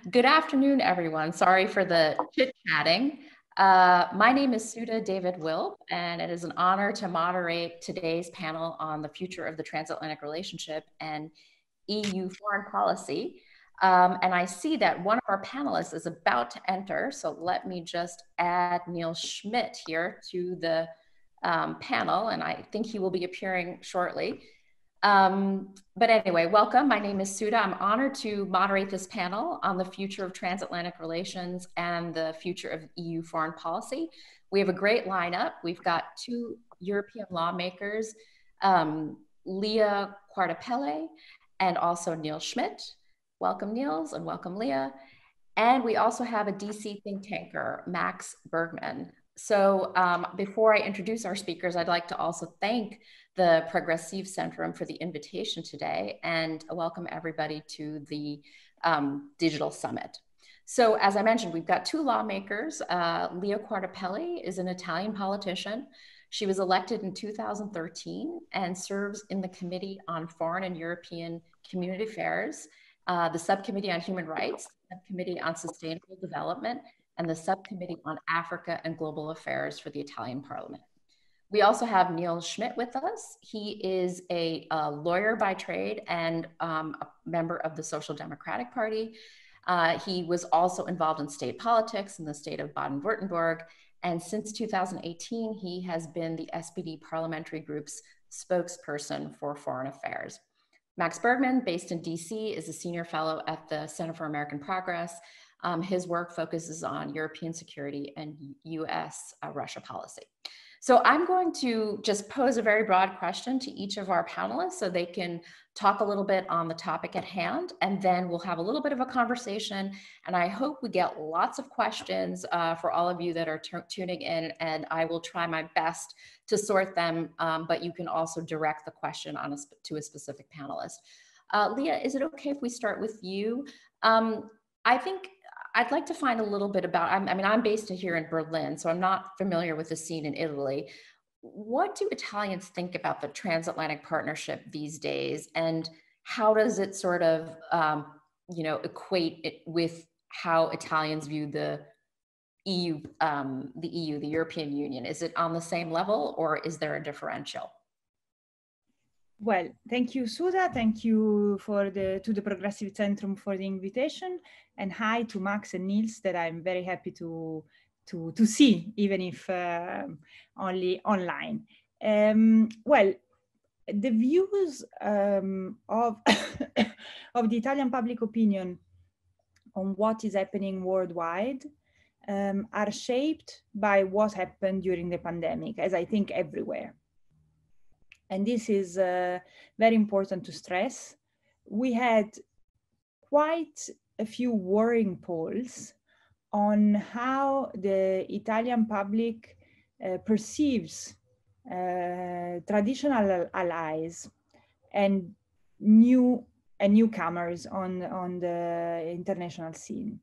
Good afternoon, everyone. Sorry for the chit-chatting. My name is Sudha David-Wilp, and it is an honor to moderate today's panel on the future of the transatlantic relationship and EU foreign policy. And I see that one of our panelists is about to enter, so let me just add Nils Schmid here to the panel, and I think he will be appearing shortly. But anyway, welcome. My name is Sudha. I'm honored to moderate this panel on the future of transatlantic relations and the future of EU foreign policy. We have a great lineup. We've got two European lawmakers, Lia Quartapelle and also Nils Schmid. Welcome, Nils, and welcome, Lia. And we also have a DC think tanker, Max Bergmann. So before I introduce our speakers, I'd like to also thank the Progressive Zentrum for the invitation today and welcome everybody to the Digital Summit. So as I mentioned, we've got two lawmakers. Lia Quartapelle is an Italian politician. She was elected in 2013 and serves in the Committee on Foreign and European Community Affairs, the Subcommittee on Human Rights, the Subcommittee on Sustainable Development, and the Subcommittee on Africa and Global Affairs for the Italian Parliament. We also have Nils Schmid with us. He is a lawyer by trade and a member of the Social Democratic Party. He was also involved in state politics in the state of Baden-Württemberg. And since 2018, he has been the SPD parliamentary group's spokesperson for foreign affairs. Max Bergmann, based in DC, is a senior fellow at the Center for American Progress. His work focuses on European security and US-Russia policy. So I'm going to just pose a very broad question to each of our panelists so they can talk a little bit on the topic at hand, and then we'll have a little bit of a conversation. And I hope we get lots of questions for all of you that are tuning in, and I will try my best to sort them, but you can also direct the question on to a specific panelist. Lia, is it okay if we start with you? I think I'd like to find a little bit about, I'm based here in Berlin, so I'm not familiar with the scene in Italy. What do Italians think about the transatlantic partnership these days? And how does it sort of, equate it with how Italians view the EU, the European Union? Is it on the same level or is there a differential? Well, thank you, Sudha. Thank you to the Progressive Zentrum for the invitation, and hi to Max and Nils that I'm very happy to see, even if only online. Well, the views of of the Italian public opinion on what is happening worldwide are shaped by what happened during the pandemic, as I think everywhere. And this is very important to stress. We had quite a few worrying polls on how the Italian public perceives traditional allies and newcomers on the international scene.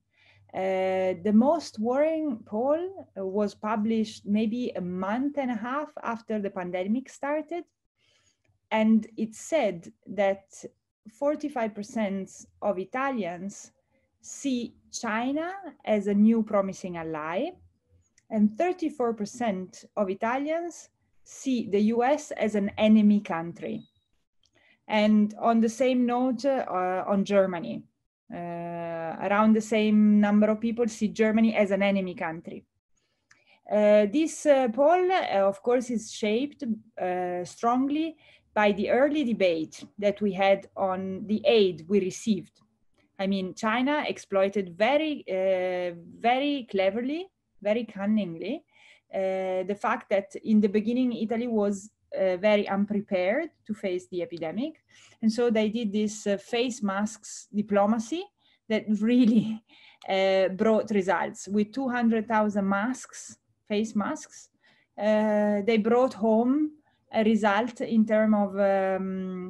The most worrying poll was published maybe a month and a half after the pandemic started. And it said that 45% of Italians see China as a new promising ally, and 34% of Italians see the US as an enemy country. And on the same note, on Germany, around the same number of people see Germany as an enemy country. This poll, of course, is shaped strongly by the early debate that we had on the aid we received. I mean, China exploited very cleverly, very cunningly, the fact that in the beginning, Italy was very unprepared to face the epidemic. And so they did this face masks diplomacy that really brought results. With 200,000 masks, face masks, they brought home a result in terms of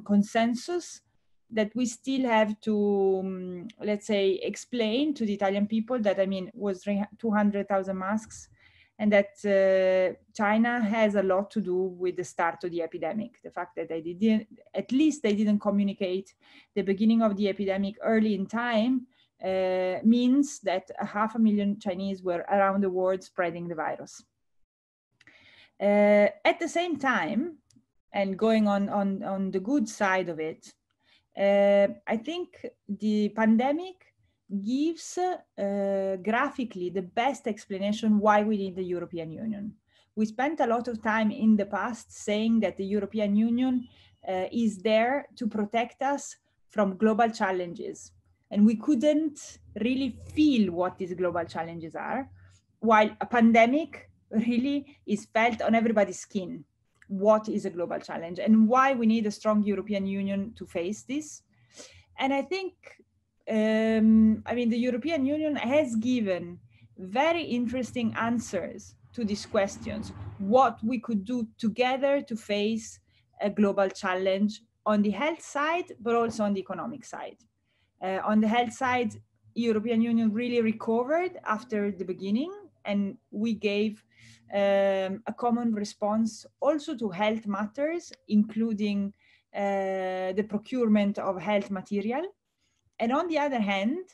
consensus that we still have to, let's say, explain to the Italian people that, I mean, was 200,000 masks, and that China has a lot to do with the start of the epidemic. The fact that they didn't, at least they didn't communicate the beginning of the epidemic early in time, means that 500,000 Chinese were around the world spreading the virus. At the same time, and going on the good side of it, I think the pandemic gives graphically the best explanation why we need the European Union. We spent a lot of time in the past saying that the European Union is there to protect us from global challenges. And we couldn't really feel what these global challenges are, while a pandemic really is felt on everybody's skin. What is a global challenge and why we need a strong European Union to face this. And I think, I mean, the European Union has given very interesting answers to these questions, what we could do together to face a global challenge on the health side, but also on the economic side. On the health side, European Union really recovered after the beginning, and we gave a common response also to health matters, including the procurement of health material. And on the other hand,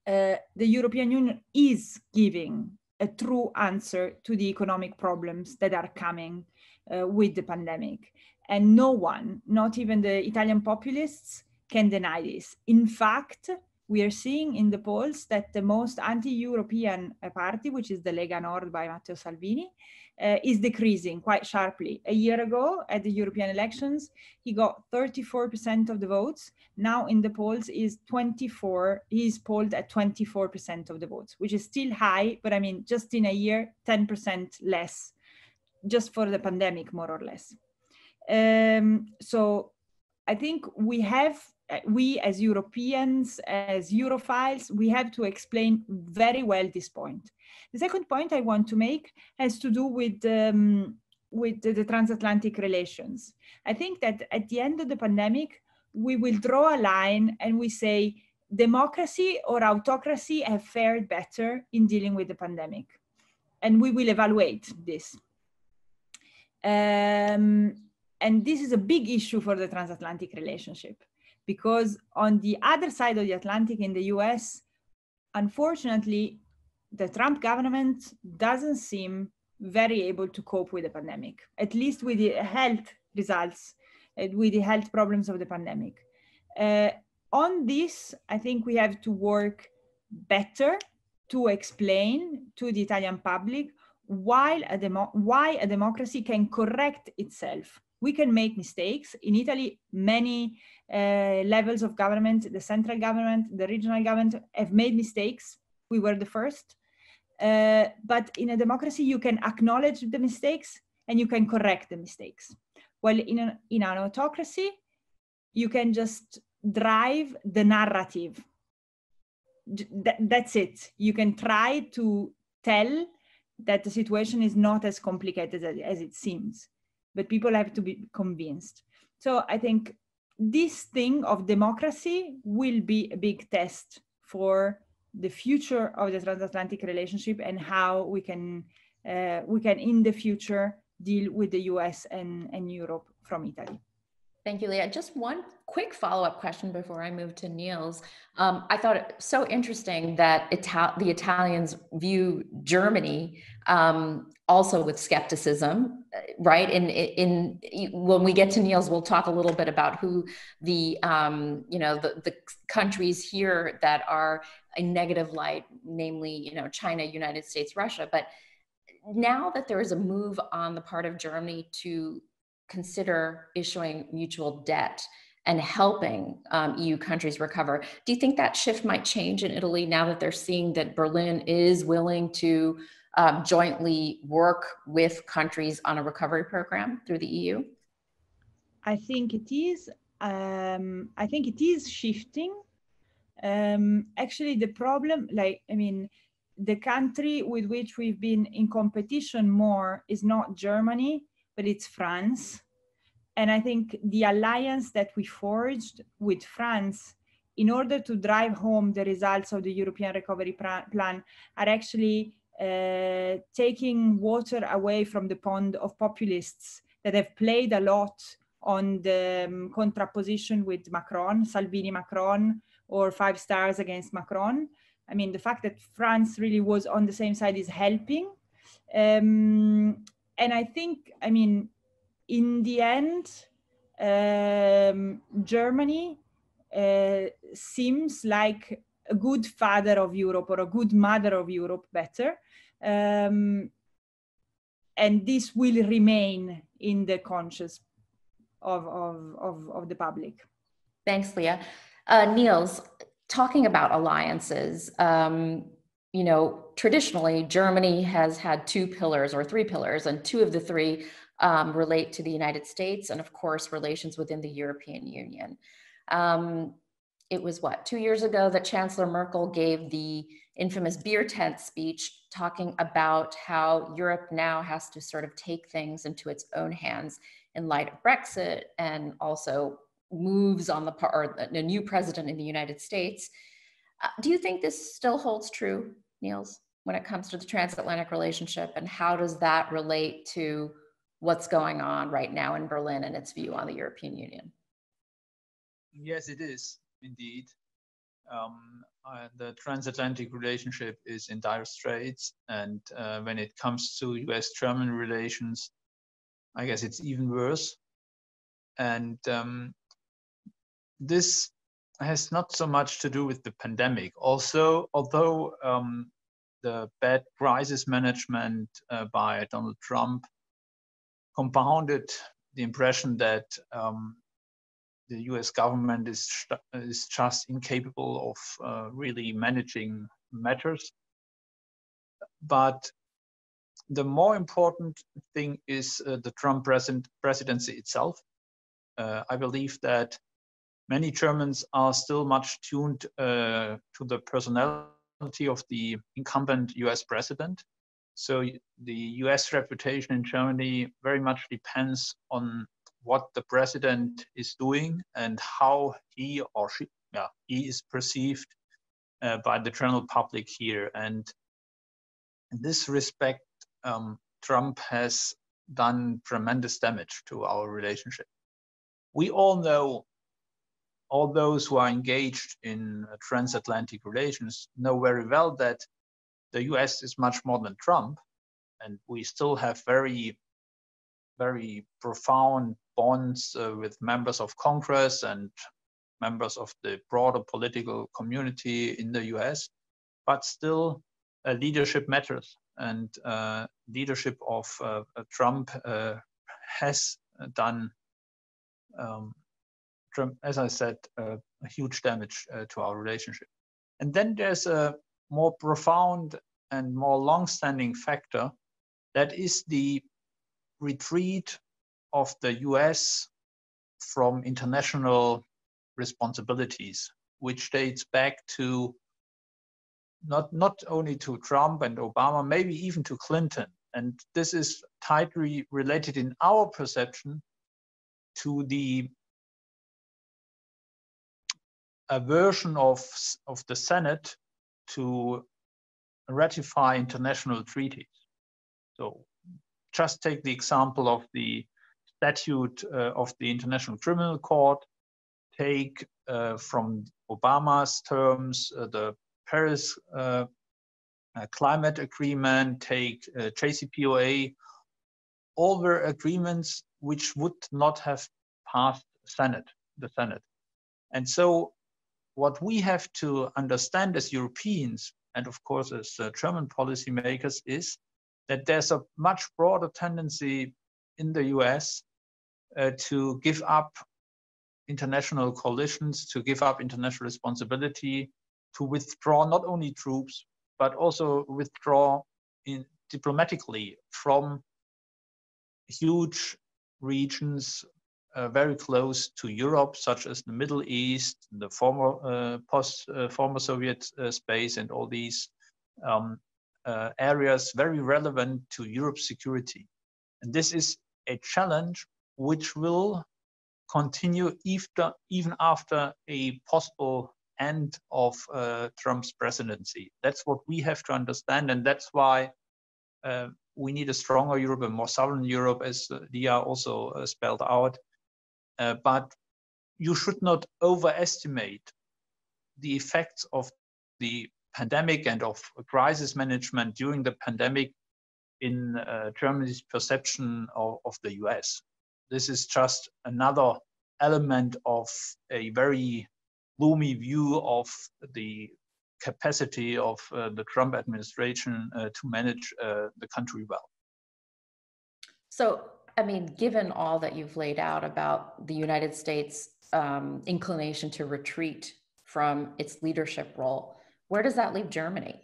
the European Union is giving a true answer to the economic problems that are coming with the pandemic. And no one, not even the Italian populists, can deny this. In fact, we are seeing in the polls that the most anti-European party, which is the Lega Nord by Matteo Salvini, is decreasing quite sharply. A year ago at the European elections, he got 34% of the votes. Now in the polls he's polled at 24% of the votes, which is still high, but I mean, just in a year, 10% less, just for the pandemic, more or less. So I think we as Europeans, as Europhiles, we have to explain very well this point. The second point I want to make has to do with the transatlantic relations. I think that at the end of the pandemic, we will draw a line and we say democracy or autocracy have fared better in dealing with the pandemic. And we will evaluate this. And this is a big issue for the transatlantic relationship, because on the other side of the Atlantic in the US, unfortunately, the Trump government doesn't seem very able to cope with the pandemic, at least with the health results, with the health problems of the pandemic. On this, I think we have to work better to explain to the Italian public why a democracy can correct itself. We can make mistakes. In Italy, many levels of government, the central government, the regional government have made mistakes. We were the first. But in a democracy, you can acknowledge the mistakes and you can correct the mistakes. Well, in an autocracy, you can just drive the narrative. That's it. You can try to tell that the situation is not as complicated as it seems, but people have to be convinced. So I think this thing of democracy will be a big test for the future of the transatlantic relationship and how we can in the future deal with the US and Europe from Italy. Thank you, Lia. Just one quick follow-up question before I move to Nils. I thought it so interesting that the Italians view Germany also with skepticism, right? In when we get to Nils, we'll talk a little bit about who the countries here that are a negative light, namely China, United States, Russia. But now that there is a move on the part of Germany to consider issuing mutual debt and helping EU countries recover, do you think that shift might change in Italy now that they're seeing that Berlin is willing to jointly work with countries on a recovery program through the EU? I think it is. I think it is shifting. Actually, the problem, the country with which we've been in competition more is not Germany, but it's France. And I think the alliance that we forged with France in order to drive home the results of the European Recovery Plan are actually taking water away from the pond of populists that have played a lot on the contraposition with Macron, Salvini-Macron, or 5 stars against Macron. I mean, the fact that France really was on the same side is helping. And I think, I mean, in the end, Germany seems like a good father of Europe, or a good mother of Europe, better. And this will remain in the conscious of the public. Thanks, Lia. Nils, talking about alliances, you know, traditionally Germany has had 2 pillars or 3 pillars, and 2 of the 3 relate to the United States and, of course, relations within the European Union. It was 2 years ago that Chancellor Merkel gave the infamous beer tent speech talking about how Europe now has to sort of take things into its own hands in light of Brexit, and also moves on the part, or a new president in the United States. Do you think this still holds true, Nils, when it comes to the transatlantic relationship, and how does that relate to what's going on right now in Berlin and its view on the European Union? Yes, it is indeed. The transatlantic relationship is in dire straits, and when it comes to US-German relations, I guess it's even worse. And this has not so much to do with the pandemic. Also, although the bad crisis management by Donald Trump compounded the impression that the US government is just incapable of really managing matters. But the more important thing is the Trump presidency itself. I believe that many Germans are still much tuned to the personality of the incumbent US president. So the US reputation in Germany very much depends on what the president is doing and how he or she is perceived by the general public here. And in this respect, Trump has done tremendous damage to our relationship. We all know, all those who are engaged in transatlantic relations know very well that the US is much more than Trump, and we still have very, very profound bonds with members of Congress and members of the broader political community in the US, but still leadership matters, and leadership of Trump has done, as I said, a huge damage to our relationship. And then there's a more profound and more long-standing factor, that is the retreat of the US from international responsibilities, which dates back to not only to Trump and Obama, maybe even to Clinton. And this is tightly related in our perception to the aversion of the Senate to ratify international treaties. So just take the example of the statute of the International Criminal Court, take from Obama's terms the Paris Climate Agreement, take JCPOA. All were agreements which would not have passed the Senate. And so what we have to understand as Europeans, and of course as German policymakers, is that there's a much broader tendency in the US to give up international coalitions, to give up international responsibility, to withdraw not only troops, but also withdraw diplomatically from huge regions very close to Europe, such as the Middle East, the former former Soviet space, and all these areas very relevant to Europe's security. And this is a challenge which will continue even after a possible end of Trump's presidency. That's what we have to understand, and that's why we need a stronger Europe, a more sovereign Europe, as Lia also spelled out. But you should not overestimate the effects of the pandemic and of crisis management during the pandemic in Germany's perception of the US. This is just another element of a very gloomy view of the capacity of the Trump administration to manage the country well. So, I mean, given all that you've laid out about the United States' inclination to retreat from its leadership role, where does that leave Germany?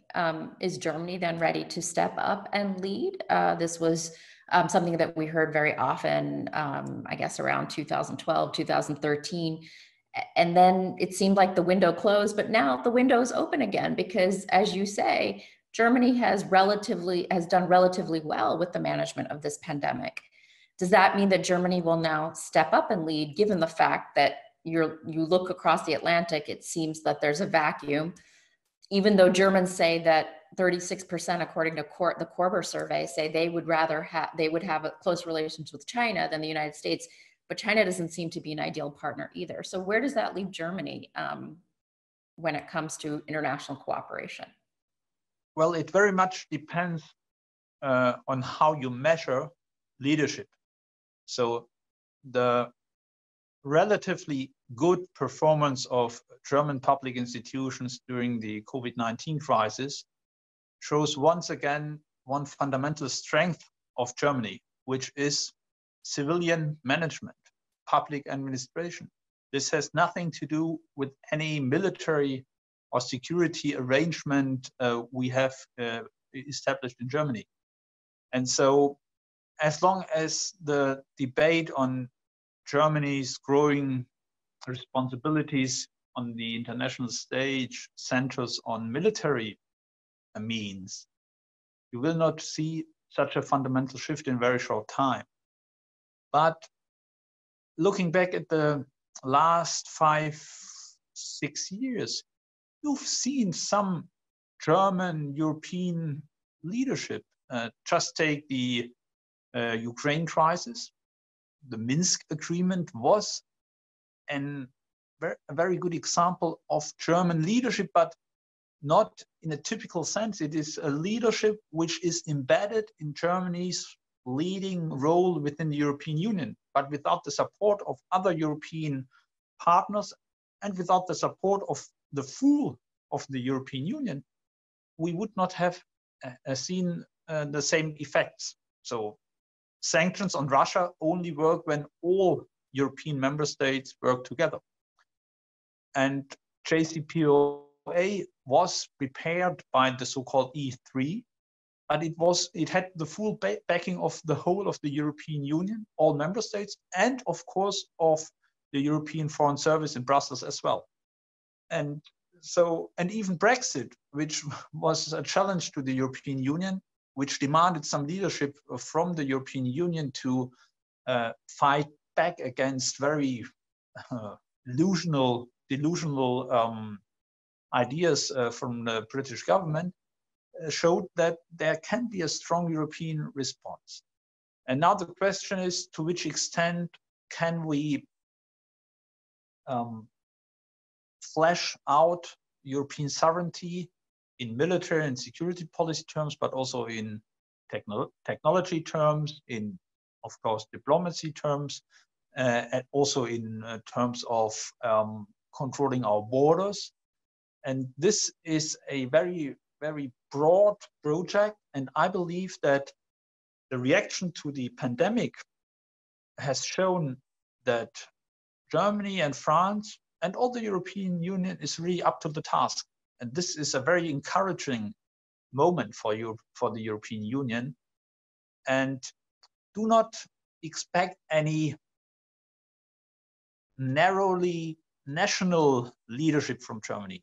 Is Germany then ready to step up and lead? This was something that we heard very often, I guess around 2012, 2013. And then it seemed like the window closed, but now the window is open again because, as you say, Germany has done relatively well with the management of this pandemic. Does that mean that Germany will now step up and lead, given the fact that you look across the Atlantic, it seems that there's a vacuum, even though Germans say that 36%, according to the Korber survey, say they would have a close relations with China than the United States, but China doesn't seem to be an ideal partner either. So where does that leave Germany when it comes to international cooperation? Well, it very much depends on how you measure leadership. So the relatively good performance of German public institutions during the COVID-19 crisis shows once again one fundamental strength of Germany, which is civilian management, public administration. This has nothing to do with any military or security arrangement we have established in Germany. And so as long as the debate on Germany's growing responsibilities on the international stage centers on military means, you will not see such a fundamental shift in a very short time. But looking back at the last 5-6 years, you've seen some German European leadership. Just take the Ukraine crisis. The Minsk agreement was a very good example of German leadership, but not in a typical sense. It is a leadership which is embedded in Germany's leading role within the European Union, but without the support of other European partners and without the support of the full of the European Union, we would not have seen the same effects. So sanctions on Russia only work when all European member states work together. And JCPOA was prepared by the so-called E3, but it had the full backing of the whole of the European Union, all member states, and of course of the European Foreign Service in Brussels as well. And even Brexit, which was a challenge to the European Union, which demanded some leadership from the European Union to fight back against very delusional ideas from the British government, showed that there can be a strong European response. And now the question is, to which extent can we flesh out European sovereignty in military and security policy terms, but also in technology terms, in, of course, diplomacy terms, and also in terms of controlling our borders. And this is a very, very broad project. And I believe that the reaction to the pandemic has shown that Germany and France and all the European Union is really up to the task. And this is a very encouraging moment for the European Union. And do not expect any narrowly national leadership from Germany.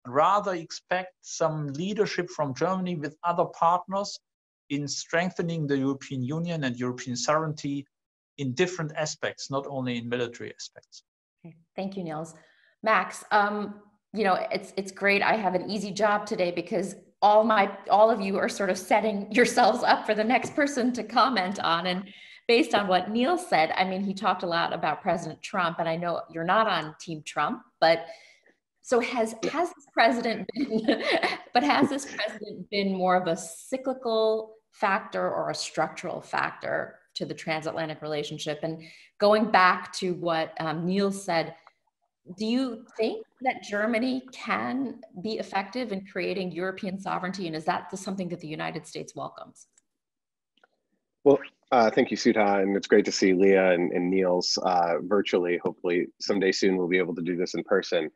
Rather expect some leadership from Germany with other partners in strengthening the European Union and European sovereignty in different aspects, not only in military aspects. Okay. Thank you, Nils. Max, it's great. I have an easy job today because all of you are sort of setting yourselves up for the next person to comment on. And based on what Nils said, I mean, he talked a lot about President Trump, and I know you're not on Team Trump, but So has this president been, but has this president been more of a cyclical factor or a structural factor to the transatlantic relationship? And going back to what Nils said, do you think that Germany can be effective in creating European sovereignty? And is that something that the United States welcomes? Well, thank you, Sudha, and it's great to see Lia and Nils virtually. Hopefully someday soon we'll be able to do this in person.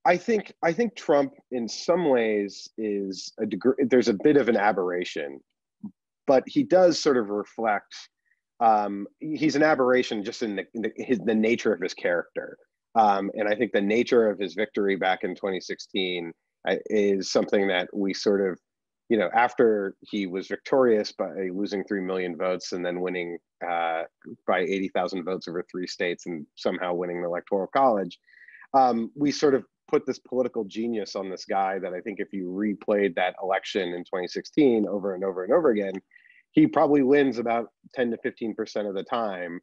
I think Trump in some ways is there's a bit of an aberration, but he does sort of reflect, he's an aberration just in the nature of his character. And I think the nature of his victory back in 2016 is something that we sort of, you know, after he was victorious by losing 3 million votes and then winning by 80,000 votes over 3 states and somehow winning the Electoral College, we sort of put this political genius on this guy that I think if you replayed that election in 2016 over and over and over again, he probably wins about 10 to 15% of the time,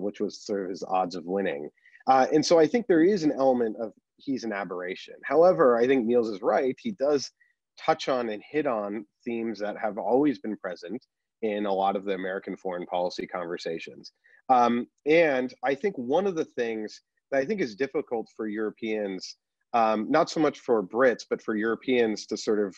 which was sort of his odds of winning. And so I think there is an element of he's an aberration. However, I think Nils is right. He does touch on and hit on themes that have always been present in a lot of the American foreign policy conversations. And I think one of the things that I think is difficult for Europeans, not so much for Brits, but for Europeans to sort of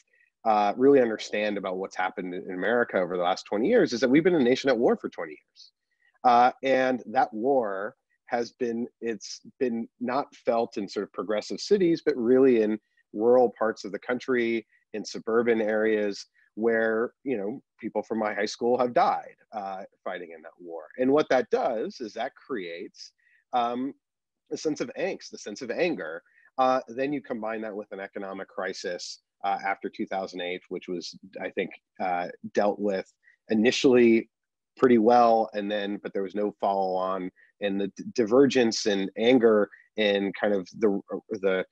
really understand about what's happened in America over the last 20 years is that we've been a nation at war for 20 years. And that war has been, it's been not felt in sort of progressive cities, but really in rural parts of the country, in suburban areas where, you know, people from my high school have died fighting in that war. And what that does is that creates a sense of angst, a sense of anger. Then you combine that with an economic crisis after 2008, which was, I think, dealt with initially pretty well, and then, but there was no follow on, and the divergence and anger in kind of the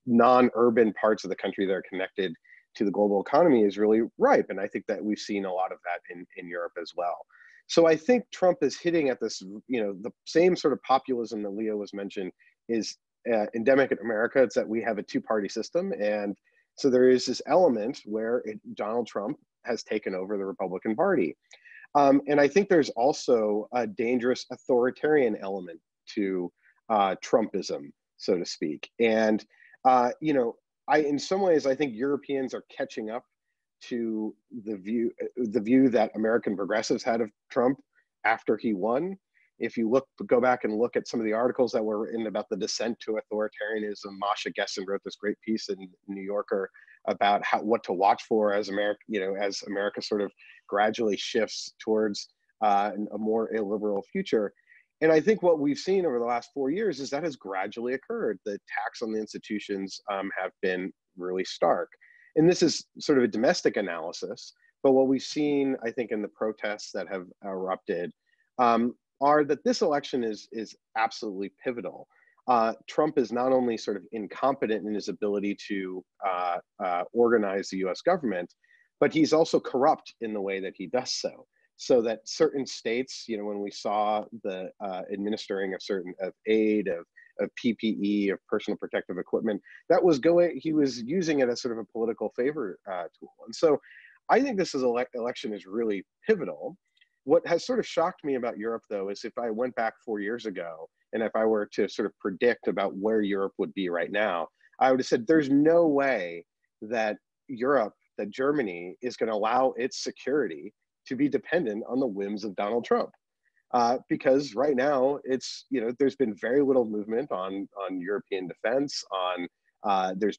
non-urban parts of the country that are connected to the global economy is really ripe. And I think that we've seen a lot of that in Europe as well. So I think Trump is hitting at this, you know, the same sort of populism that Lia was mentioned is endemic in America. It's that we have a two-party system. And so there is this element where Donald Trump has taken over the Republican Party. And I think there's also a dangerous authoritarian element to Trumpism, so to speak. And, you know, in some ways, I think Europeans are catching up to the view that American progressives had of Trump after he won. If you go back and look at some of the articles that were in about the descent to authoritarianism, Masha Gessen wrote this great piece in New Yorker about what to watch for as America, you know, as America sort of gradually shifts towards a more illiberal future. And I think what we've seen over the last 4 years is that has gradually occurred. The attacks on the institutions have been really stark. And this is sort of a domestic analysis, but what we've seen, I think, in the protests that have erupted are that this election is absolutely pivotal. Trump is not only sort of incompetent in his ability to organize the US government, but he's also corrupt in the way that he does so. So that certain states, you know, when we saw the administering of certain aid, of PPE, of personal protective equipment, that was he was using it as sort of a political favor tool. And so I think this election is really pivotal. What has sort of shocked me about Europe, though, is if I went back 4 years ago, and if I were to sort of predict about where Europe would be right now, I would have said there's no way that Germany is going to allow its security to be dependent on the whims of Donald Trump. Because right now it's, you know, there's been very little movement on European defense, while there's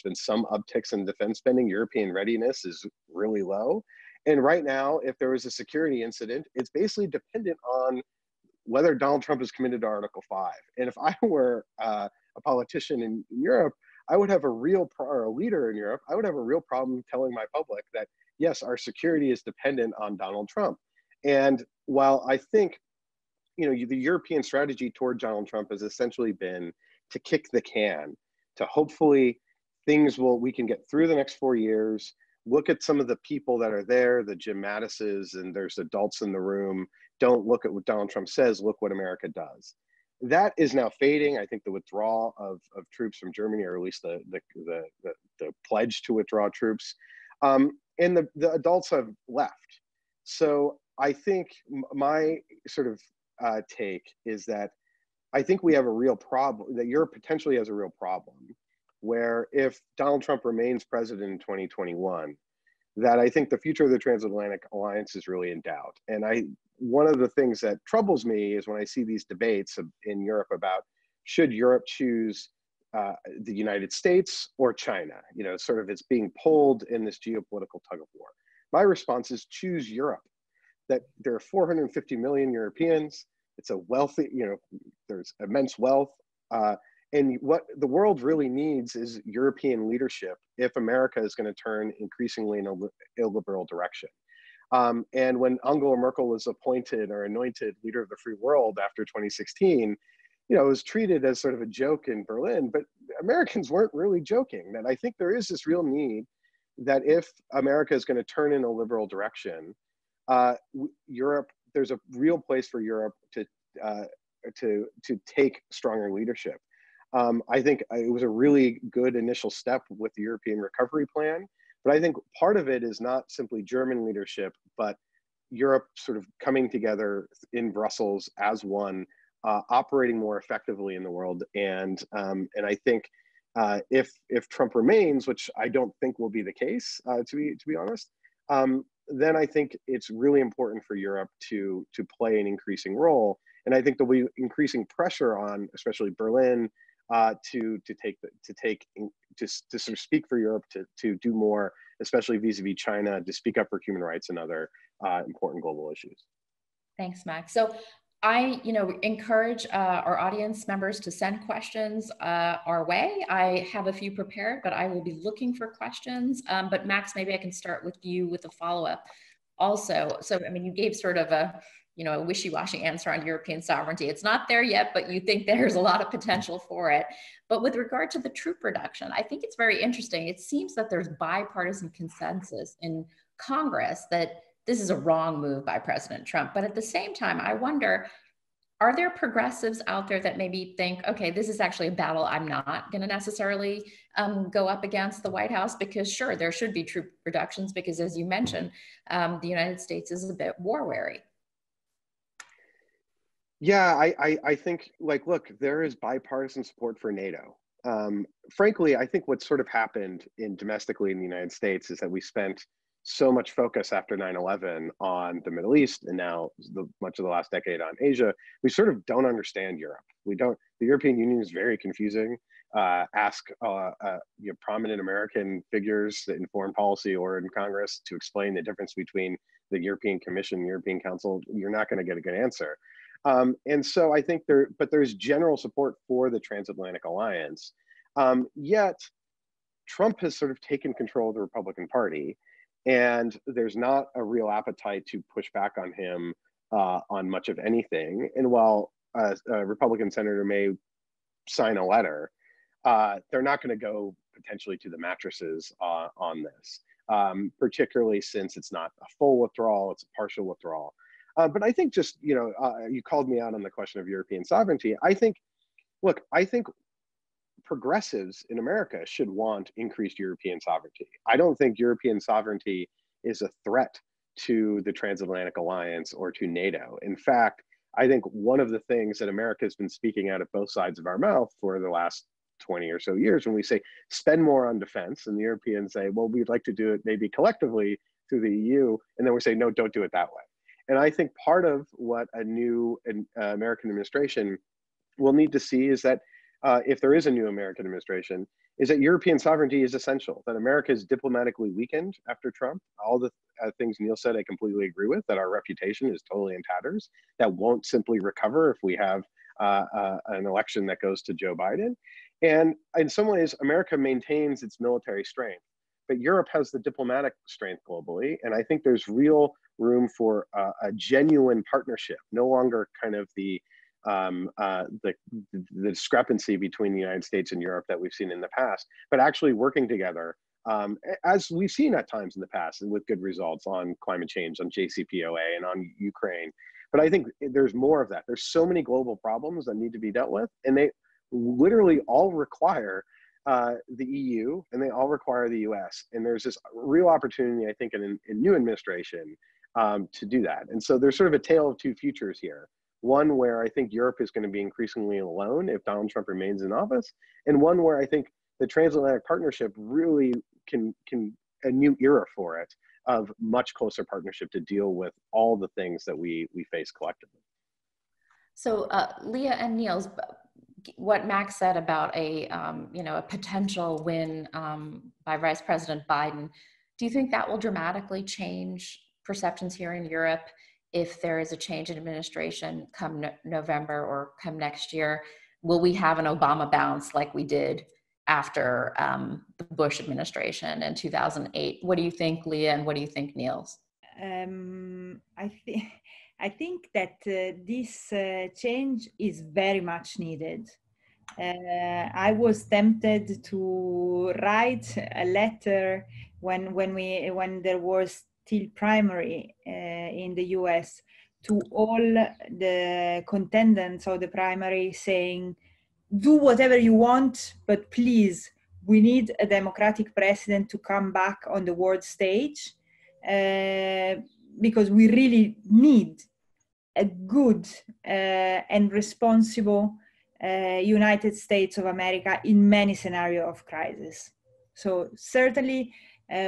been some upticks in defense spending, European readiness is really low. And right now, if there was a security incident, it's basically dependent on whether Donald Trump is committed to Article 5. And if I were a politician in Europe, I would have or a leader in Europe, I would have a real problem telling my public that, yes, our security is dependent on Donald Trump. And while I think, you know, the European strategy toward Donald Trump has essentially been to kick the can, to hopefully we can get through the next 4 years, look at some of the people that are there, the Jim Mattises, and there's adults in the room. Don't look at what Donald Trump says, look what America does. That is now fading. I think the withdrawal of troops from Germany, or at least the pledge to withdraw troops, and the adults have left. So I think my sort of take is that I think we have a real problem, that Europe potentially has a real problem, where if Donald Trump remains president in 2021, that I think the future of the Transatlantic Alliance is really in doubt. And one of the things that troubles me is when I see these debates in Europe about, should Europe choose the United States or China? You know, sort of it's being pulled in this geopolitical tug of war. My response is choose Europe. That there are 450 million Europeans. It's a wealthy, you know, there's immense wealth. And what the world really needs is European leadership if America is going to turn increasingly in an illiberal direction. And when Angela Merkel was appointed or anointed leader of the free world after 2016, you know, it was treated as sort of a joke in Berlin, but Americans weren't really joking. That I think there is this real need that if America is going to turn in a liberal direction, Europe, there's a real place for Europe to take stronger leadership. I think it was a really good initial step with the European Recovery Plan, but I think part of it is not simply German leadership, but Europe sort of coming together in Brussels as one, operating more effectively in the world. And I think if Trump remains, which I don't think will be the case, to be honest, then I think it's really important for Europe to play an increasing role. And I think there'll be increasing pressure on, especially Berlin, to sort of speak for Europe to do more, especially vis-a-vis China, to speak up for human rights and other important global issues. Thanks, Max. So I, encourage our audience members to send questions our way. I have a few prepared, but I will be looking for questions. But Max, maybe I can start with you with a follow-up also. So, I mean, you gave sort of a wishy-washy answer on European sovereignty. It's not there yet, but you think there's a lot of potential for it. But with regard to the troop reduction, I think it's very interesting. It seems that there's bipartisan consensus in Congress that this is a wrong move by President Trump. But at the same time, I wonder, are there progressives out there that maybe think, okay, this is actually a battle I'm not going to necessarily go up against the White House? Because sure, there should be troop reductions because, as you mentioned, the United States is a bit war weary. Yeah, I think, look, there is bipartisan support for NATO. Frankly, I think what sort of happened domestically in the United States is that we spent so much focus after 9/11 on the Middle East, and now much of the last decade on Asia. We sort of don't understand Europe. The European Union is very confusing. Ask prominent American figures in foreign policy or in Congress to explain the difference between the European Commission and European Council. You're not going to get a good answer. And so I think there's general support for the Transatlantic Alliance. Yet Trump has sort of taken control of the Republican Party, and there's not a real appetite to push back on him on much of anything. And while a Republican senator may sign a letter, they're not going to go potentially to the mattresses on this, particularly since it's not a full withdrawal, it's a partial withdrawal. But I think just, you called me out on the question of European sovereignty. I think progressives in America should want increased European sovereignty. I don't think European sovereignty is a threat to the Transatlantic Alliance or to NATO. In fact, I think one of the things that America has been speaking out of both sides of our mouth for the last 20 or so years, when we say spend more on defense, and the Europeans say, well, we'd like to do it maybe collectively through the EU, and then we say, no, don't do it that way. And I think part of what a new American administration will need to see is that if there is a new American administration, is that European sovereignty is essential, that America is diplomatically weakened after Trump. All the things Neil said, I completely agree with, that our reputation is totally in tatters, that won't simply recover if we have an election that goes to Joe Biden. And in some ways, America maintains its military strength, but Europe has the diplomatic strength globally. And I think there's real room for a genuine partnership, no longer kind of the discrepancy between the United States and Europe that we've seen in the past, but actually working together, as we've seen at times in the past and with good results on climate change, on JCPOA, and on Ukraine. But I think there's more of that. There's so many global problems that need to be dealt with, and they literally all require the EU, and they all require the US. And there's this real opportunity, I think, in new administration to do that. And so there's sort of a tale of two futures here. One where I think Europe is going to be increasingly alone if Donald Trump remains in office, and one where I think the transatlantic partnership really can a new era for it of much closer partnership to deal with all the things that we face collectively. So Lia and Nils, what Max said about a potential win by Vice President Biden, do you think that will dramatically change perceptions here in Europe if there is a change in administration come November or come next year? Will we have an Obama bounce like we did after the Bush administration in 2008? What do you think, Lia, and what do you think, Nils? I think that this change is very much needed. I was tempted to write a letter when there was still primary in the US to all the contendants of the primary, saying, do whatever you want, but please, we need a democratic president to come back on the world stage, because we really need a good and responsible United States of America in many scenarios of crisis. So certainly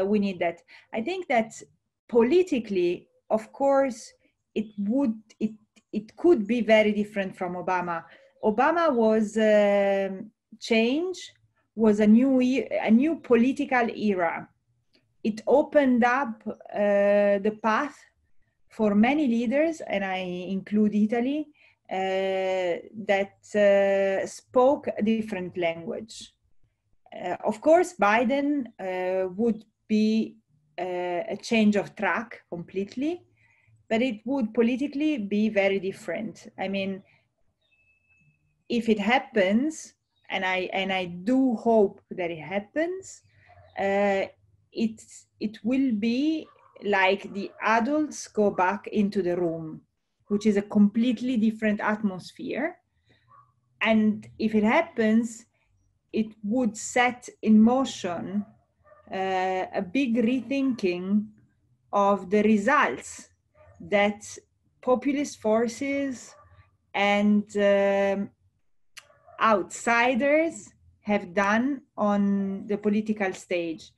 we need that. I think that politically, of course, it could be very different from Obama. Obama was change, was a new political era. It opened up the path for many leaders, and I include Italy, that spoke a different language. Of course, Biden would be a change of track completely, but it would politically be very different. I mean, if it happens, and I do hope that it happens, it will be like the adults go back into the room, which is a completely different atmosphere. And if it happens, it would set in motion a big rethinking of the results that populist forces and outsiders have done on the political stage.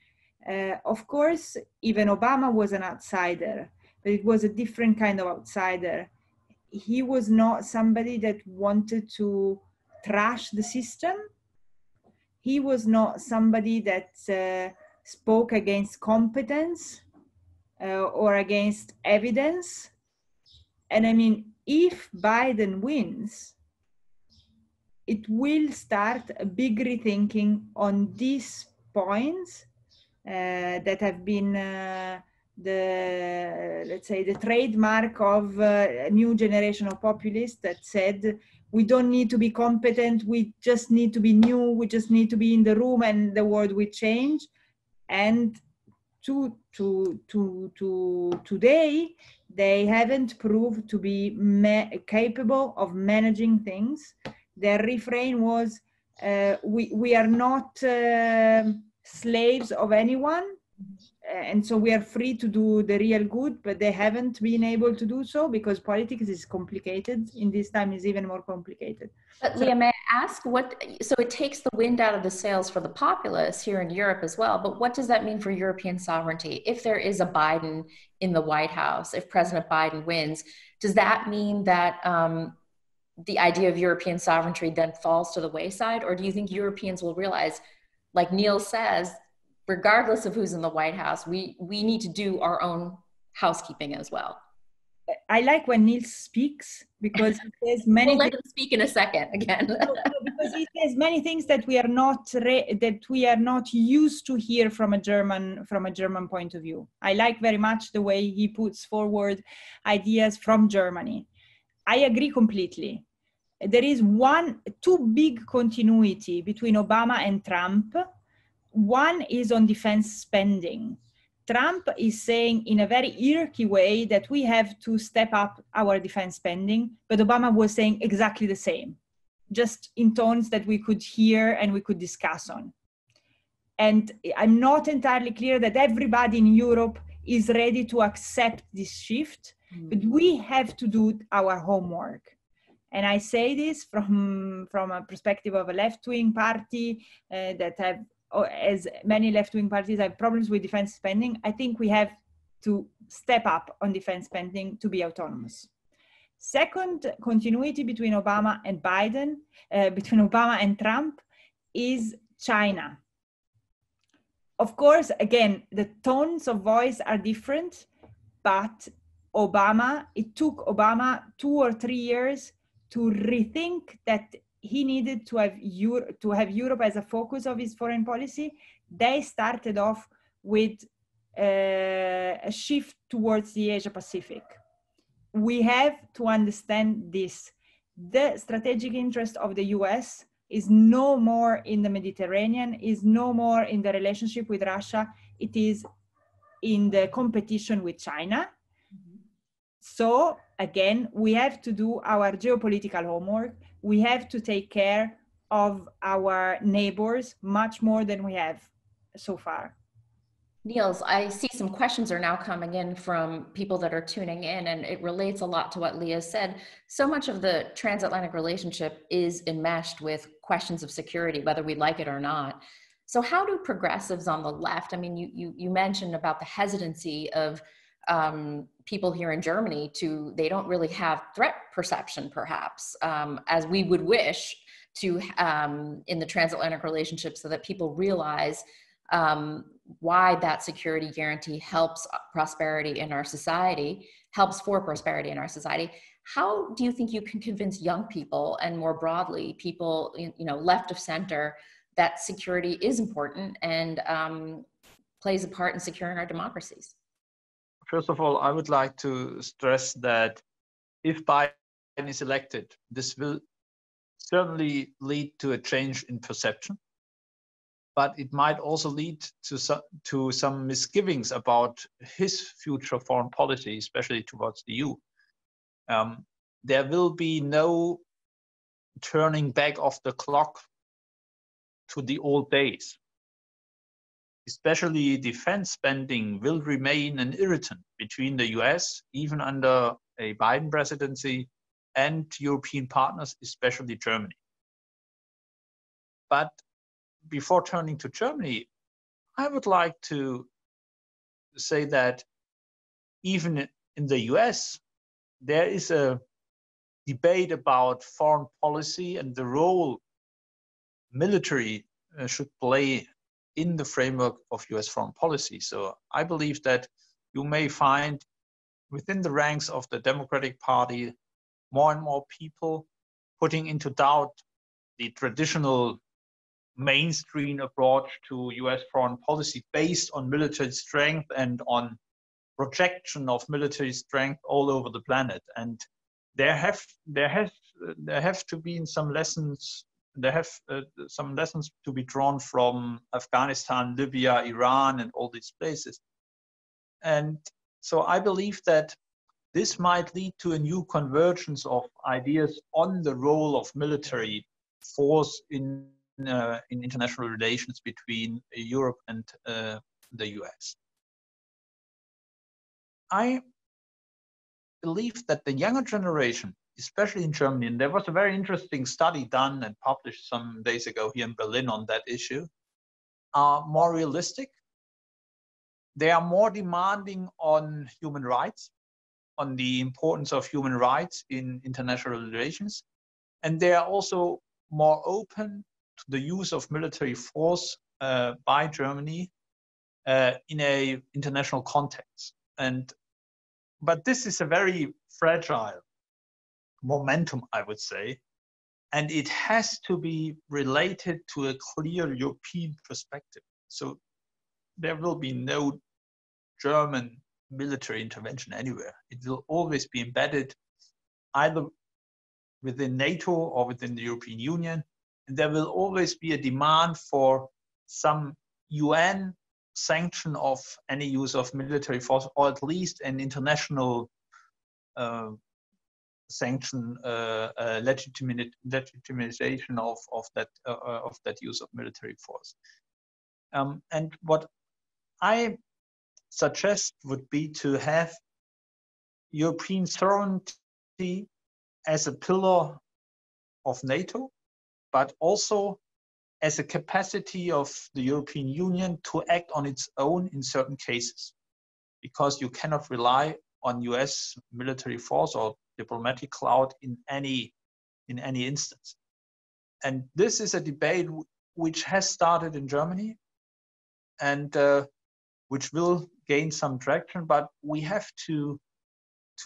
Of course, even Obama was an outsider, but it was a different kind of outsider. He was not somebody that wanted to trash the system. He was not somebody that spoke against competence or against evidence. And I mean, if Biden wins, it will start a big rethinking on these points that have been let's say the trademark of a new generation of populists that said, we don't need to be competent, we just need to be new, we just need to be in the room and the world will change. And to today, they haven't proved to be capable of managing things. Their refrain was, we are not slaves of anyone, and so we are free to do the real good, but they haven't been able to do so because politics is complicated. In this time is even more complicated. But Lia, may I ask so it takes the wind out of the sails for the populists here in Europe as well, but what does that mean for European sovereignty? If there is a Biden in the White House, if President Biden wins, does that mean that the idea of European sovereignty then falls to the wayside? Or do you think Europeans will realize, like Neil says, regardless of who's in the White House, we need to do our own housekeeping as well? I like when Neil speaks because he says many. We'll let him speak in a second again. Because he says many things that we are not used to hear from a German point of view. I like very much the way he puts forward ideas from Germany. I agree completely. There is two big continuity between Obama and Trump. One is on defense spending. Trump is saying in a very irky way that we have to step up our defense spending, but Obama was saying exactly the same, just in tones that we could hear and we could discuss on. And I'm not entirely clear that everybody in Europe is ready to accept this shift, but we have to do our homework. And I say this from a perspective of a left-wing party that have, as many left-wing parties have problems with defense spending. I think we have to step up on defense spending to be autonomous. Second, continuity between Obama and Biden, between Obama and Trump, is China. Of course, again, the tones of voice are different, but it took Obama 2 or 3 years to rethink that he needed to have Europe as a focus of his foreign policy. They started off with a shift towards the Asia Pacific. We have to understand this. The strategic interest of the US is no more in the Mediterranean, is no more in the relationship with Russia. It is in the competition with China. So again, we have to do our geopolitical homework. We have to take care of our neighbors much more than we have so far. Nils, I see some questions are now coming in from people that are tuning in, and it relates a lot to what Lia said. So much of the transatlantic relationship is enmeshed with questions of security, whether we like it or not. So how do progressives on the left, I mean, you mentioned about the hesitancy of people here in Germany they don't really have threat perception, perhaps, as we would wish to in the transatlantic relationship, so that people realize why that security guarantee helps prosperity in our society, helps for prosperity in our society. How do you think you can convince young people, and more broadly, people, left of center, that security is important and plays a part in securing our democracies? First of all, I would like to stress that if Biden is elected, this will certainly lead to a change in perception, but it might also lead to some misgivings about his future foreign policy, especially towards the EU. There will be no turning back of the clock to the old days. Especially defense spending will remain an irritant between the US, even under a Biden presidency, and European partners, especially Germany. But before turning to Germany, I would like to say that even in the US, there is a debate about foreign policy and the role military should play in the framework of US foreign policy. So I believe that you may find within the ranks of the Democratic Party more and more people putting into doubt the traditional mainstream approach to US foreign policy based on military strength and on projection of military strength all over the planet. And there have to be some lessons. There have some lessons to be drawn from Afghanistan, Libya, Iran, and all these places. And so I believe that this might lead to a new convergence of ideas on the role of military force in international relations between Europe and the US. I believe that the younger generation, especially in Germany, and there was a very interesting study done and published some days ago here in Berlin on that issue, are more realistic. They are more demanding on human rights, on the importance of human rights in international relations. And they are also more open to the use of military force by Germany in an international context. But this is a very fragile momentum, I would say, and it has to be related to a clear European perspective. So there will be no German military intervention anywhere. It will always be embedded either within NATO or within the European Union, and there will always be a demand for some UN sanction of any use of military force, or at least an international sanction, legitimization of that use of military force. And what I suggest would be to have European sovereignty as a pillar of NATO, but also as a capacity of the European Union to act on its own in certain cases, because you cannot rely on US military force or diplomatic clout in any instance. And this is a debate which has started in Germany and which will gain some traction, but we have to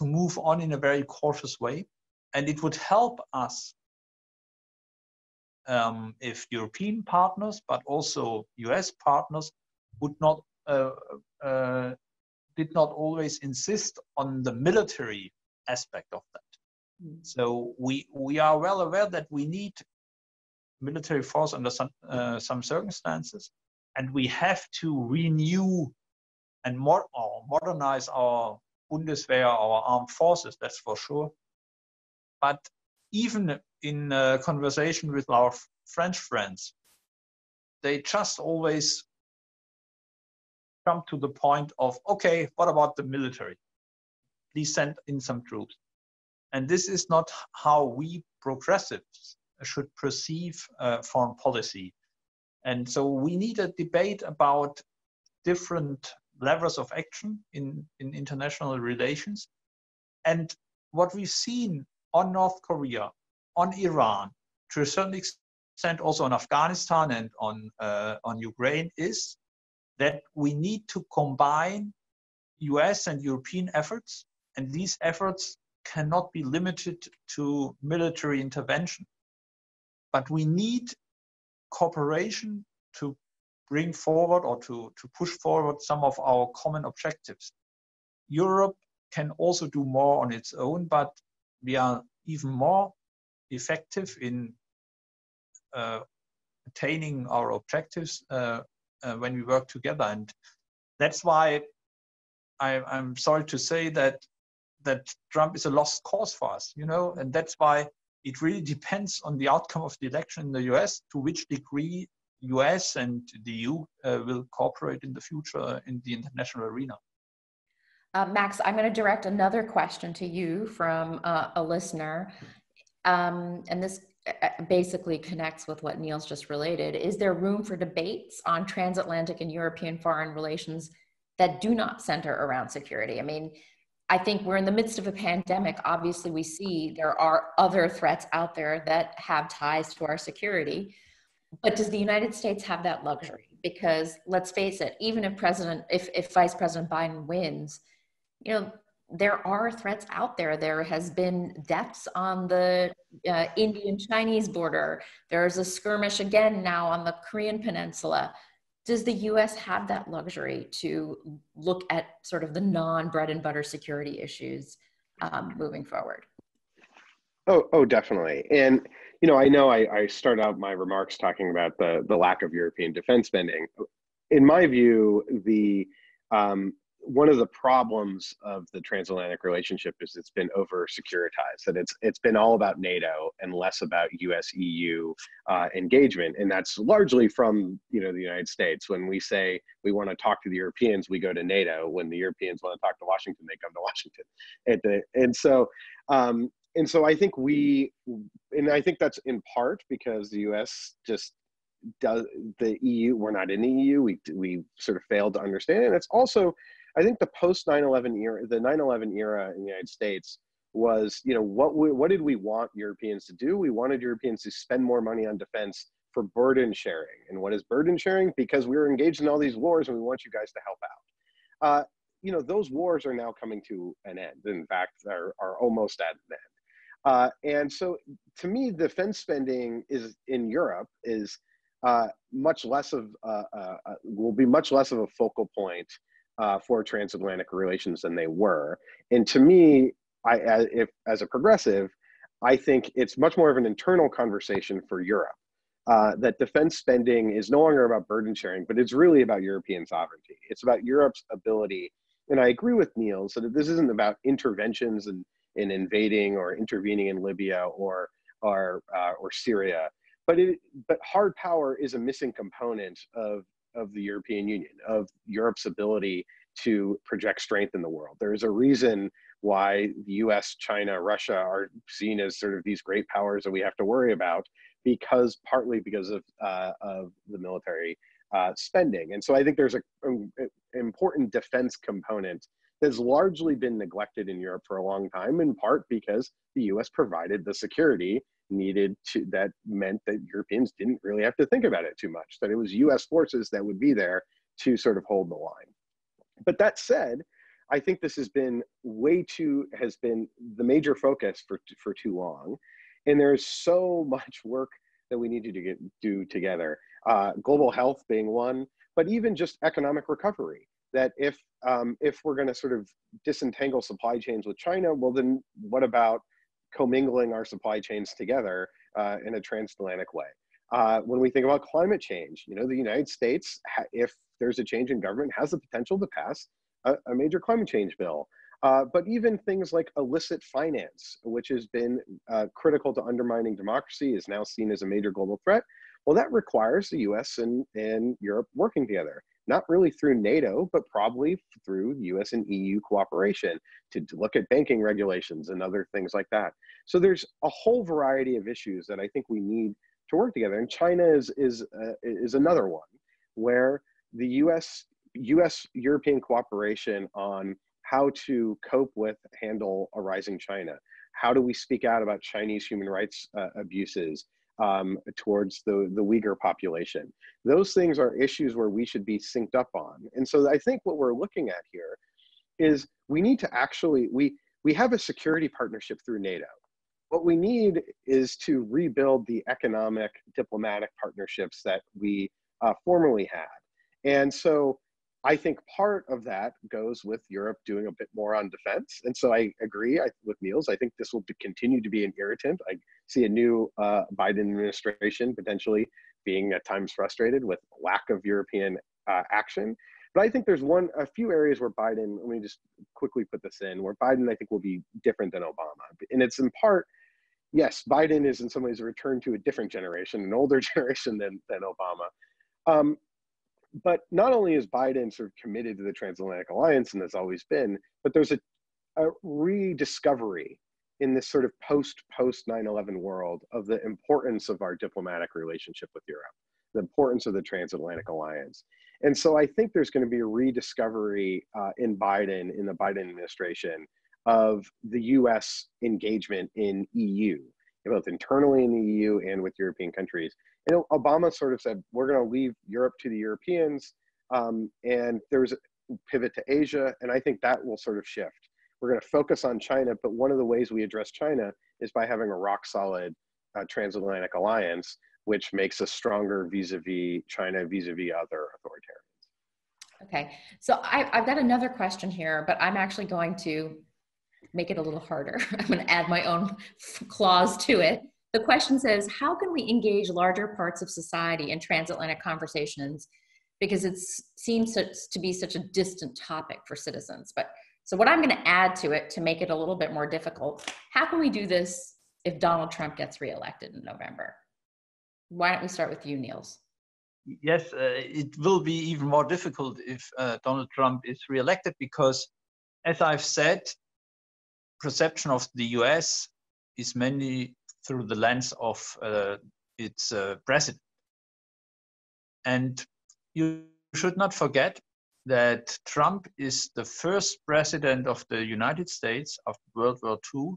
move on in a very cautious way. And it would help us if European partners, but also US partners, would not did not always insist on the military aspect of that. So we are well aware that we need military force under some circumstances, and we have to renew and modernize our Bundeswehr, our armed forces, that's for sure. But even in conversation with our French friends, they just always come to the point of, okay, what about the military? Please send in some troops. And this is not how we progressives should perceive foreign policy. And so we need a debate about different levels of action in international relations. And what we've seen on North Korea, on Iran, to a certain extent also on Afghanistan and on Ukraine, is that we need to combine US and European efforts, and these efforts cannot be limited to military intervention. But we need cooperation to bring forward or to push forward some of our common objectives. Europe can also do more on its own, but we are even more effective in attaining our objectives when we work together. And that's why I'm sorry to say that Trump is a lost cause for us, you know, and that's why it really depends on the outcome of the election in the US, to which degree US and the EU will cooperate in the future in the international arena. Max, I'm going to direct another question to you from a listener. And this basically connects with what Nils just related. Is there room for debates on transatlantic and European foreign relations that do not center around security? I mean, I think we're in the midst of a pandemic. Obviously, we see there are other threats out there that have ties to our security. But does the United States have that luxury? Because let's face it, even if Vice President Biden wins, you know, there are threats out there. There has been deaths on the Indian-Chinese border. There's a skirmish again now on the Korean Peninsula. Does the US have that luxury to look at sort of the non-bread and butter security issues moving forward? Oh, definitely. And, you know I start out my remarks talking about the lack of European defense spending. In my view, one of the problems of the transatlantic relationship is it's been over securitized, that it's been all about NATO and less about US-EU engagement. And that's largely from, you know, the United States. When we say we want to talk to the Europeans, we go to NATO. When the Europeans want to talk to Washington, they come to Washington. And so I think I think that's in part because the US just does, the EU, we're not in the EU, we sort of failed to understand it. And it's also, I think the post 9/11 era, the 9/11 era in the United States was, you know, what did we want Europeans to do? We wanted Europeans to spend more money on defense for burden sharing. And what is burden sharing? Because we were engaged in all these wars and we want you guys to help out. You know, those wars are now coming to an end. In fact, are almost at an end. And so to me, defense spending in Europe is much less of, will be much less of a focal point for transatlantic relations than they were. And to me, as a progressive, I think it's much more of an internal conversation for Europe. that defense spending is no longer about burden sharing, but it's really about European sovereignty. It's about Europe's ability, and I agree with Nils that this isn't about interventions in invading or intervening in Libya or Syria, but hard power is a missing component of the European Union, of Europe's ability to project strength in the world. There is a reason why the US, China, Russia are seen as sort of these great powers that we have to worry about, partly because of the military spending. And so I think there's an important defense component that's largely been neglected in Europe for a long time, in part because the US provided the security needed that meant that Europeans didn't really have to think about it too much, that it was US forces that would be there to sort of hold the line. But that said, I think this has been the major focus for too long. And there's so much work that we need to do together. Global health being one, but even just economic recovery. That if we're going to sort of disentangle supply chains with China, well, then what about commingling our supply chains together in a transatlantic way? When we think about climate change, the United States, if there's a change in government, has the potential to pass a major climate change bill. But even things like illicit finance, which has been critical to undermining democracy, is now seen as a major global threat. Well, that requires the US and Europe working together, not really through NATO, but probably through US and EU cooperation to look at banking regulations and other things like that. So there's a whole variety of issues that I think we need to work together. And China is another one where the US-European cooperation on how to handle a rising China. How do we speak out about Chinese human rights abuses towards the Uyghur population? Those things are issues where we should be synced up on. And so I think what we're looking at here is we need to actually, we have a security partnership through NATO. What we need is to rebuild the economic diplomatic partnerships that we formerly had. And so I think part of that goes with Europe doing a bit more on defense. And so I agree with Nils. I think this will continue to be an irritant. I see a new Biden administration potentially being at times frustrated with lack of European action. But I think there's a few areas where Biden, let me just quickly put this in, where Biden I think will be different than Obama. And it's in part, yes, Biden is in some ways a return to a different generation, an older generation than Obama. But not only is Biden sort of committed to the Transatlantic Alliance, and has always been, but there's a rediscovery in this sort of post 9/11 world of the importance of our diplomatic relationship with Europe, the importance of the Transatlantic Alliance. And so I think there's going to be a rediscovery in the Biden administration, of the US engagement in EU, both internally in the EU and with European countries. And Obama sort of said, we're going to leave Europe to the Europeans, and there was a pivot to Asia, and I think that will sort of shift. We're going to focus on China, but one of the ways we address China is by having a rock-solid transatlantic alliance, which makes us stronger vis-a-vis China, vis-a-vis other authoritarians. Okay, so I've got another question here, but I'm actually going to make it a little harder. I'm going to add my own clause to it. The question says, how can we engage larger parts of society in transatlantic conversations? Because it seems to be such a distant topic for citizens. So what I'm going to add to it to make it a little bit more difficult, how can we do this if Donald Trump gets reelected in November? Why don't we start with you, Nils? Yes, it will be even more difficult if Donald Trump is reelected, because, as I've said, perception of the US is mainly through the lens of its president. And you should not forget that Trump is the first president of the United States after World War II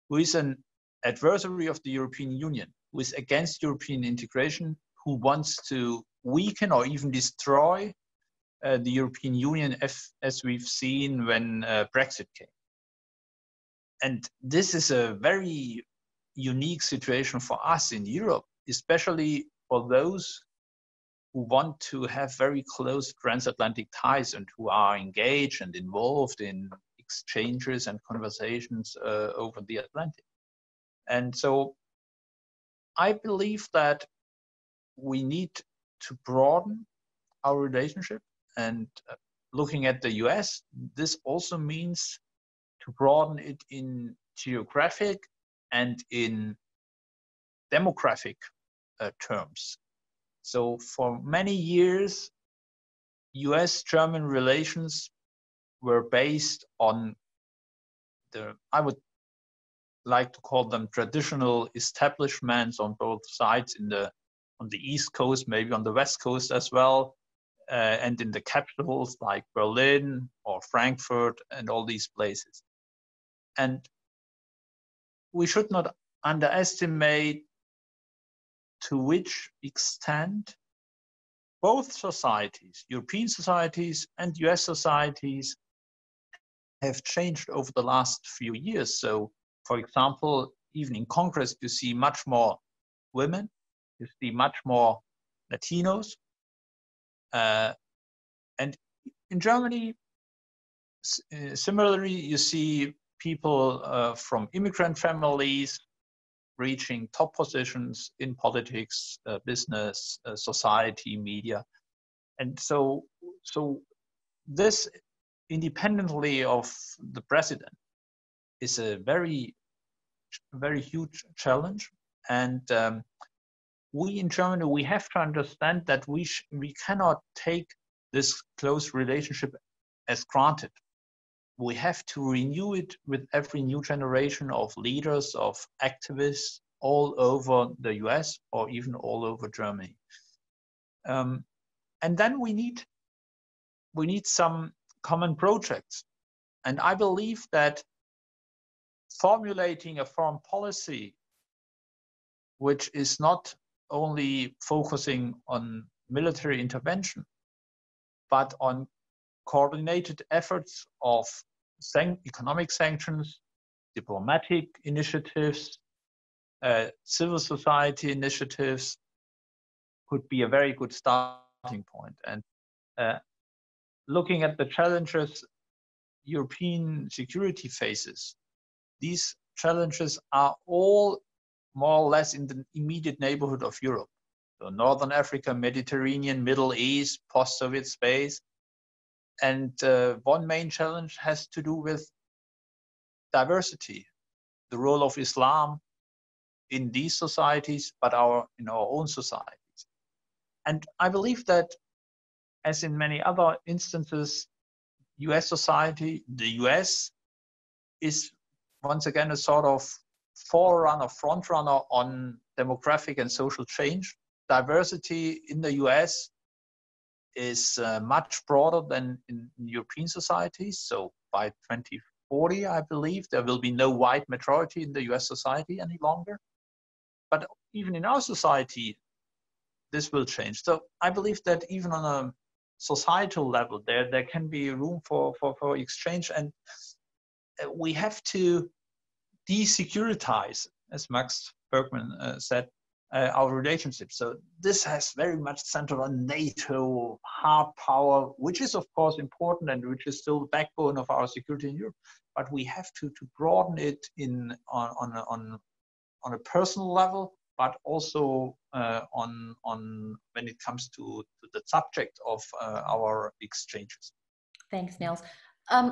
who is an adversary of the European Union, who is against European integration, who wants to weaken or even destroy the European Union, as we've seen when Brexit came. And this is a very unique situation for us in Europe, especially for those who want to have very close transatlantic ties and who are engaged and involved in exchanges and conversations over the Atlantic. And so I believe that we need to broaden our relationship. And looking at the US, this also means to broaden it in geographic and in demographic terms. So for many years, US-German relations were based on I would like to call them traditional establishments on both sides, on the East Coast, maybe on the West Coast as well, and in the capitals like Berlin or Frankfurt and all these places. And we should not underestimate to which extent both societies, European societies and US societies, have changed over the last few years. So, for example, even in Congress, you see much more women, you see much more Latinos. And in Germany, similarly, you see people from immigrant families reaching top positions in politics, business, society, media. And so this, independently of the president, is a very, very huge challenge. And we in Germany, we have to understand that we cannot take this close relationship as granted. We have to renew it with every new generation of leaders, of activists all over the US or even all over Germany. And then we need some common projects. And I believe that formulating a foreign policy which is not only focusing on military intervention, but on coordinated efforts of economic sanctions, diplomatic initiatives, civil society initiatives, could be a very good starting point. And looking at the challenges European security faces, these challenges are all more or less in the immediate neighborhood of Europe. So Northern Africa, Mediterranean, Middle East, post-Soviet space. And one main challenge has to do with diversity, the role of Islam in these societies, but in our own societies. And I believe that, as in many other instances, US society, the US, is once again a sort of forerunner, frontrunner on demographic and social change. Diversity in the US is much broader than in European societies. So by 2040, I believe, there will be no white majority in the US society any longer. But even in our society, this will change. So I believe that even on a societal level, there can be room for exchange, and we have to de-securitize, as Max Bergmann said, our relationship. So this has very much centered on NATO, hard power, which is of course important and which is still the backbone of our security in Europe. But we have to broaden it on a personal level, but also on when it comes to the subject of our exchanges. Thanks, Nils.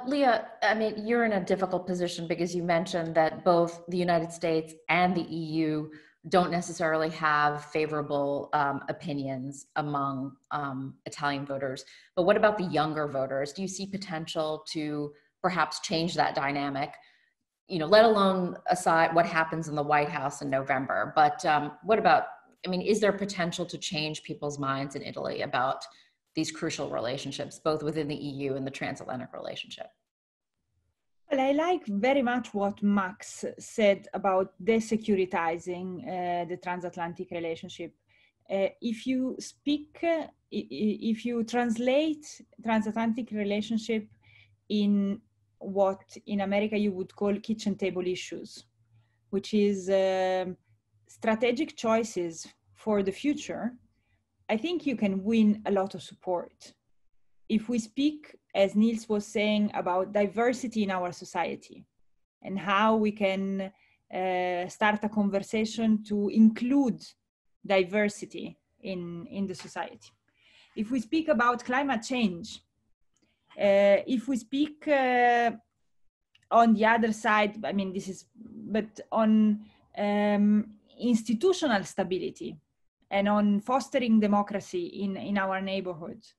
Lia, I mean, you're in a difficult position because you mentioned that both the United States and the EU don't necessarily have favorable opinions among Italian voters. But what about the younger voters? Do you see potential to perhaps change that dynamic? You know, let alone aside what happens in the White House in November. But what about, I mean, is there potential to change people's minds in Italy about these crucial relationships, both within the EU and the transatlantic relationship? Well, I like very much what Max said about desecuritizing the transatlantic relationship. If you translate transatlantic relationship in what in America you would call kitchen table issues, which is strategic choices for the future, I think you can win a lot of support. If we speak, as Nils was saying, about diversity in our society and how we can start a conversation to include diversity in the society. If we speak about climate change, if we speak on the other side, I mean, but on institutional stability and on fostering democracy in our neighborhoods,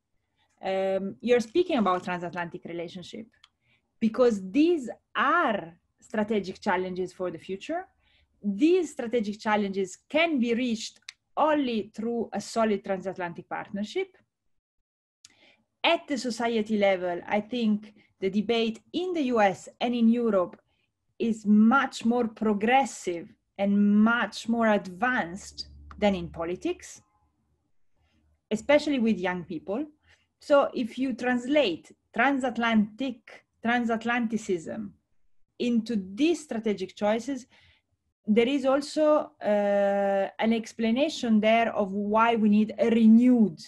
you're speaking about transatlantic relationship, because these are strategic challenges for the future. These strategic challenges can be reached only through a solid transatlantic partnership. At the society level, I think the debate in the US and in Europe is much more progressive and much more advanced than in politics, especially with young people. So if you translate transatlanticism into these strategic choices, there is also an explanation there of why we need a renewed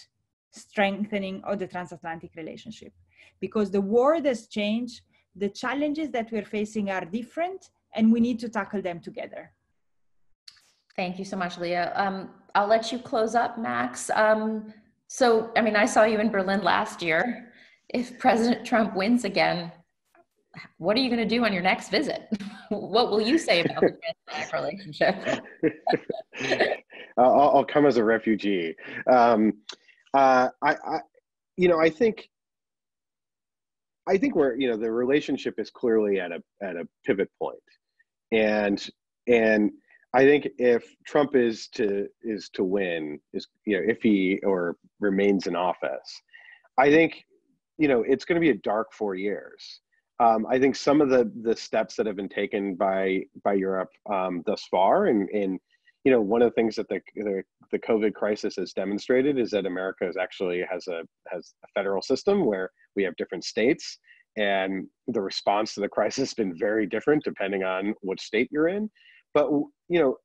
strengthening of the transatlantic relationship, because the world has changed, the challenges that we're facing are different, and we need to tackle them together. Thank you so much, Lia. I'll let you close up, Max. So, I mean, I saw you in Berlin last year. If President Trump wins again, what are you going to do on your next visit? What will you say about the transatlantic relationship? I'll come as a refugee. I think we're, the relationship is clearly at a pivot point, and I think if Trump is to win, if he remains in office, I think it's going to be a dark 4 years. I think some of the steps that have been taken by Europe thus far, and one of the things that the COVID crisis has demonstrated is that America has a federal system where we have different states, and the response to the crisis has been very different depending on which state you're in. But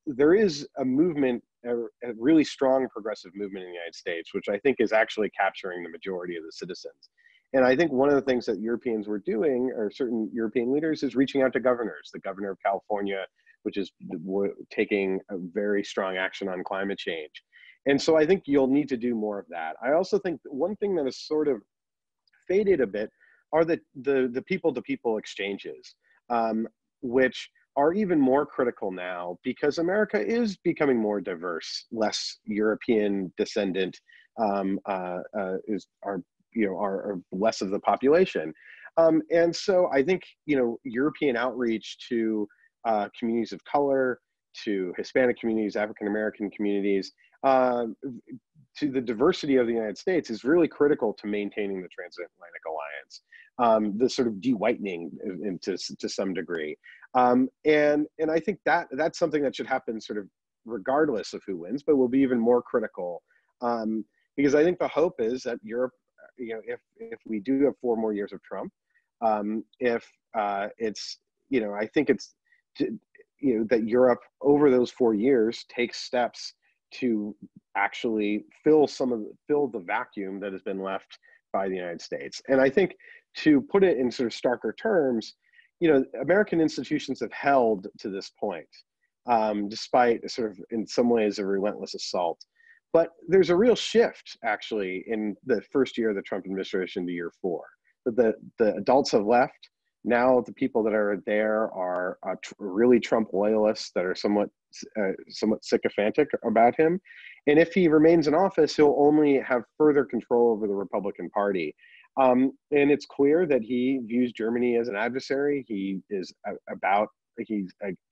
there is a movement, a really strong progressive movement in the United States, which I think is actually capturing the majority of the citizens. And I think one of the things that Europeans were doing, or certain European leaders, is reaching out to governors. The governor of California, which is taking a very strong action on climate change. And so I think you'll need to do more of that. I also think one thing that has sort of faded a bit are the people-to-people exchanges, which are even more critical now because America is becoming more diverse, less European descendant, are less of the population. And so I think, European outreach to communities of color, to Hispanic communities, African-American communities, to the diversity of the United States is really critical to maintaining the transatlantic alliance, the sort of de-whitening to some degree. And I think that's something that should happen sort of regardless of who wins, but will be even more critical. Because I think the hope is that Europe, if we do have 4 more years of Trump, I think it's, that Europe over those 4 years takes steps to actually fill the vacuum that has been left by the United States. And I think, to put it in sort of starker terms, American institutions have held to this point, despite sort of, in some ways, a relentless assault. But there's a real shift, actually, in the first year of the Trump administration to year 4. The adults have left. Now the people that are there are really Trump loyalists that are somewhat sycophantic about him. And if he remains in office, he'll only have further control over the Republican Party. And it's clear that he views Germany as an adversary. He's an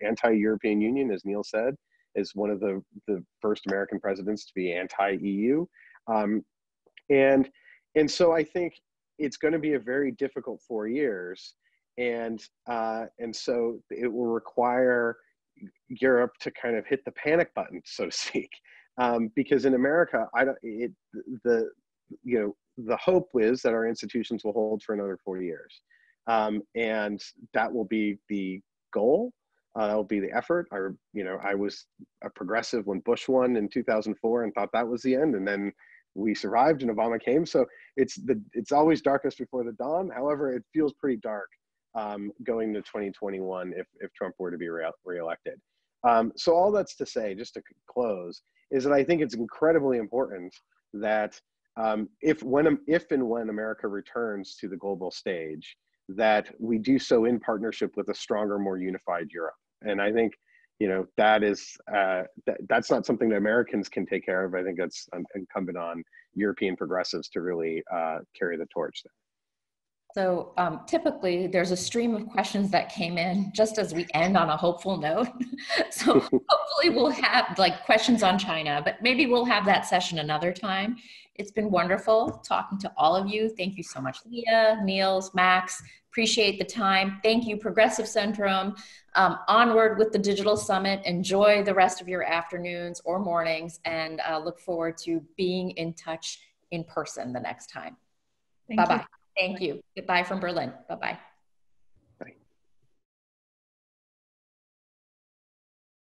anti-European Union, as Neil said, is one of the first American presidents to be anti-EU. And so I think it's going to be a very difficult 4 years. And so it will require Europe to kind of hit the panic button, so to speak, because in America, the hope is that our institutions will hold for another 4 years, and that will be the goal. That will be the effort. I was a progressive when Bush won in 2004 and thought that was the end, and then we survived and Obama came. So it's always darkest before the dawn. However, it feels pretty dark going to 2021 if Trump were to be reelected. So all that's to say, just to close, is that I think it's incredibly important that if and when America returns to the global stage, that we do so in partnership with a stronger, more unified Europe. And I think, that is that's not something that Americans can take care of. I think that's incumbent on European progressives to really carry the torch there. So typically there's a stream of questions that came in just as we end on a hopeful note. So hopefully we'll have questions on China, but maybe we'll have that session another time. It's been wonderful talking to all of you. Thank you so much, Lia, Nils, Max. Appreciate the time. Thank you, Progressive Zentrum. Onward with the Digital Summit. Enjoy the rest of your afternoons or mornings, and look forward to being in touch in person the next time. Bye-bye. Thank you. Goodbye from Berlin. Bye-bye.